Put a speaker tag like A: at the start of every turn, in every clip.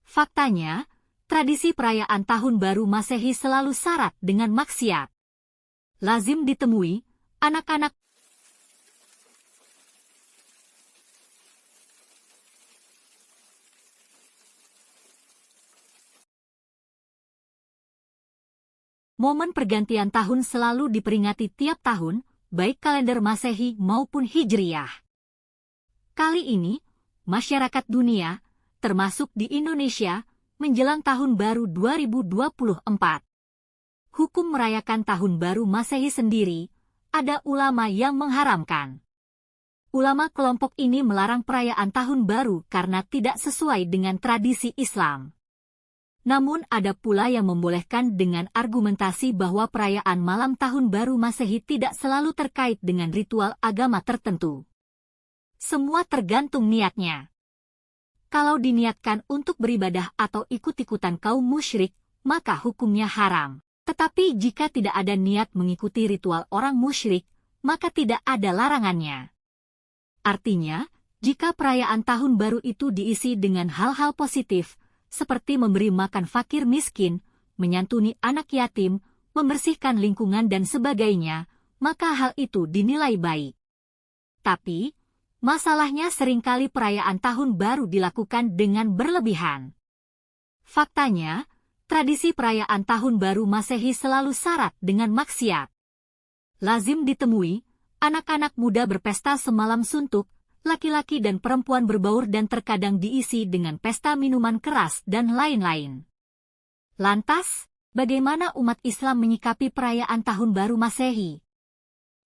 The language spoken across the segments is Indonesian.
A: Faktanya, tradisi perayaan Tahun Baru Masehi selalu syarat dengan maksiat. Lazim ditemui, anak-anak momen pergantian tahun selalu diperingati tiap tahun, baik kalender Masehi maupun Hijriyah. Kali ini, masyarakat dunia, termasuk di Indonesia, menjelang Tahun Baru 2024. Hukum merayakan Tahun Baru Masehi sendiri, ada ulama yang mengharamkan. Ulama kelompok ini melarang perayaan Tahun Baru karena tidak sesuai dengan tradisi Islam. Namun ada pula yang membolehkan dengan argumentasi bahwa perayaan malam Tahun Baru Masehi tidak selalu terkait dengan ritual agama tertentu. Semua tergantung niatnya. Kalau diniatkan untuk beribadah atau ikut-ikutan kaum musyrik, maka hukumnya haram. Tetapi jika tidak ada niat mengikuti ritual orang musyrik, maka tidak ada larangannya. Artinya, jika perayaan Tahun Baru itu diisi dengan hal-hal positif, seperti memberi makan fakir miskin, menyantuni anak yatim, membersihkan lingkungan dan sebagainya, maka hal itu dinilai baik. Tapi, masalahnya seringkali perayaan Tahun Baru dilakukan dengan berlebihan. Faktanya, tradisi perayaan Tahun Baru Masehi selalu syarat dengan maksiat. Lazim ditemui, anak-anak muda berpesta semalam suntuk, laki-laki dan perempuan berbaur dan terkadang diisi dengan pesta minuman keras dan lain-lain. Lantas, bagaimana umat Islam menyikapi perayaan Tahun Baru Masehi?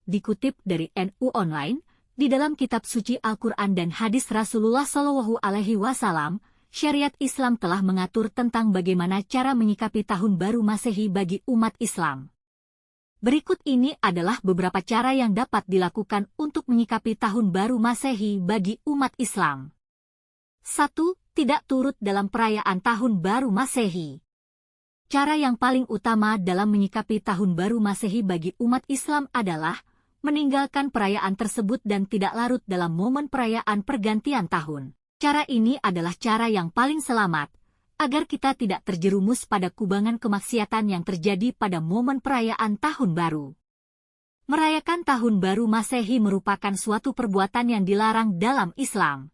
A: Dikutip dari NU Online, di dalam kitab suci Al-Quran dan hadis Rasulullah SAW, syariat Islam telah mengatur tentang bagaimana cara menyikapi Tahun Baru Masehi bagi umat Islam. Berikut ini adalah beberapa cara yang dapat dilakukan untuk menyikapi Tahun Baru Masehi bagi umat Islam. 1. Tidak turut dalam perayaan Tahun Baru Masehi. Cara yang paling utama dalam menyikapi Tahun Baru Masehi bagi umat Islam adalah meninggalkan perayaan tersebut dan tidak larut dalam momen perayaan pergantian tahun. Cara ini adalah cara yang paling selamat, agar kita tidak terjerumus pada kubangan kemaksiatan yang terjadi pada momen perayaan Tahun Baru. Merayakan Tahun Baru Masehi merupakan suatu perbuatan yang dilarang dalam Islam.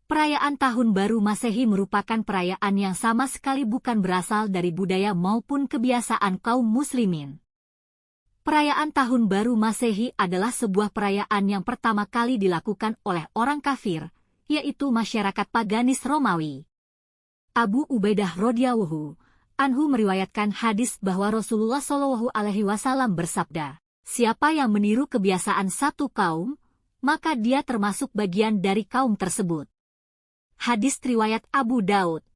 A: Perayaan Tahun Baru Masehi merupakan perayaan yang sama sekali bukan berasal dari budaya maupun kebiasaan kaum muslimin. Perayaan Tahun Baru Masehi adalah sebuah perayaan yang pertama kali dilakukan oleh orang kafir, yaitu masyarakat paganis Romawi. Abu Ubaidah radhiyallahu anhu meriwayatkan hadis bahwa Rasulullah SAW bersabda, "Siapa yang meniru kebiasaan satu kaum, maka dia termasuk bagian dari kaum tersebut." Hadis riwayat Abu Daud.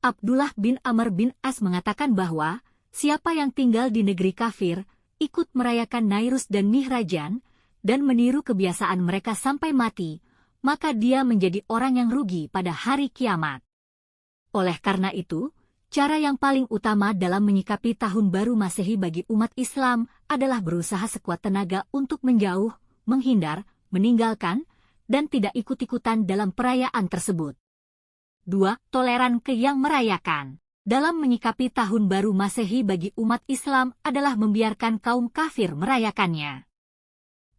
A: Abdullah bin Amr bin As mengatakan bahwa siapa yang tinggal di negeri kafir, ikut merayakan Nairus dan Mihrajan, dan meniru kebiasaan mereka sampai mati, maka dia menjadi orang yang rugi pada hari kiamat. Oleh karena itu, cara yang paling utama dalam menyikapi Tahun Baru Masehi bagi umat Islam adalah berusaha sekuat tenaga untuk menjauh, menghindar, meninggalkan, dan tidak ikut-ikutan dalam perayaan tersebut. 2. Toleran ke yang merayakan. Dalam menyikapi Tahun Baru Masehi bagi umat Islam adalah membiarkan kaum kafir merayakannya.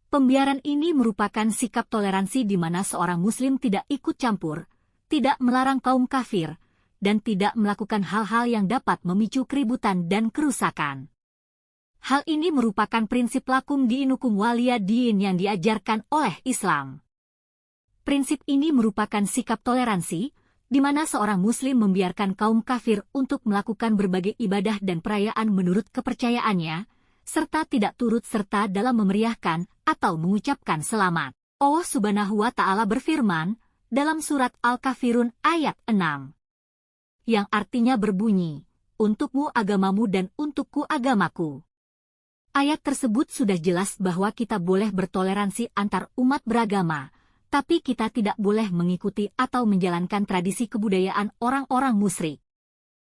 A: Pembiaran ini merupakan sikap toleransi di mana seorang muslim tidak ikut campur, tidak melarang kaum kafir, dan tidak melakukan hal-hal yang dapat memicu keributan dan kerusakan. Hal ini merupakan prinsip lakum diinukum waliya din yang diajarkan oleh Islam. Prinsip ini merupakan sikap toleransi, di mana seorang muslim membiarkan kaum kafir untuk melakukan berbagai ibadah dan perayaan menurut kepercayaannya, serta tidak turut serta dalam memeriahkan atau mengucapkan selamat. Allah Subhanahu wa Ta'ala berfirman dalam surat Al-Kafirun ayat 6, yang artinya berbunyi, "Untukmu agamamu dan untukku agamaku." Ayat tersebut sudah jelas bahwa kita boleh bertoleransi antar umat beragama, tapi kita tidak boleh mengikuti atau menjalankan tradisi kebudayaan orang-orang musyrik.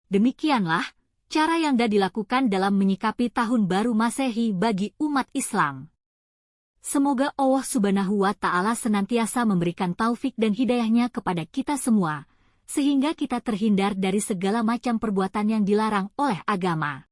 A: Demikianlah cara yang dilakukan dalam menyikapi Tahun Baru Masehi bagi umat Islam. Semoga Allah Subhanahu wa Ta'ala senantiasa memberikan taufik dan hidayahnya kepada kita semua, sehingga kita terhindar dari segala macam perbuatan yang dilarang oleh agama.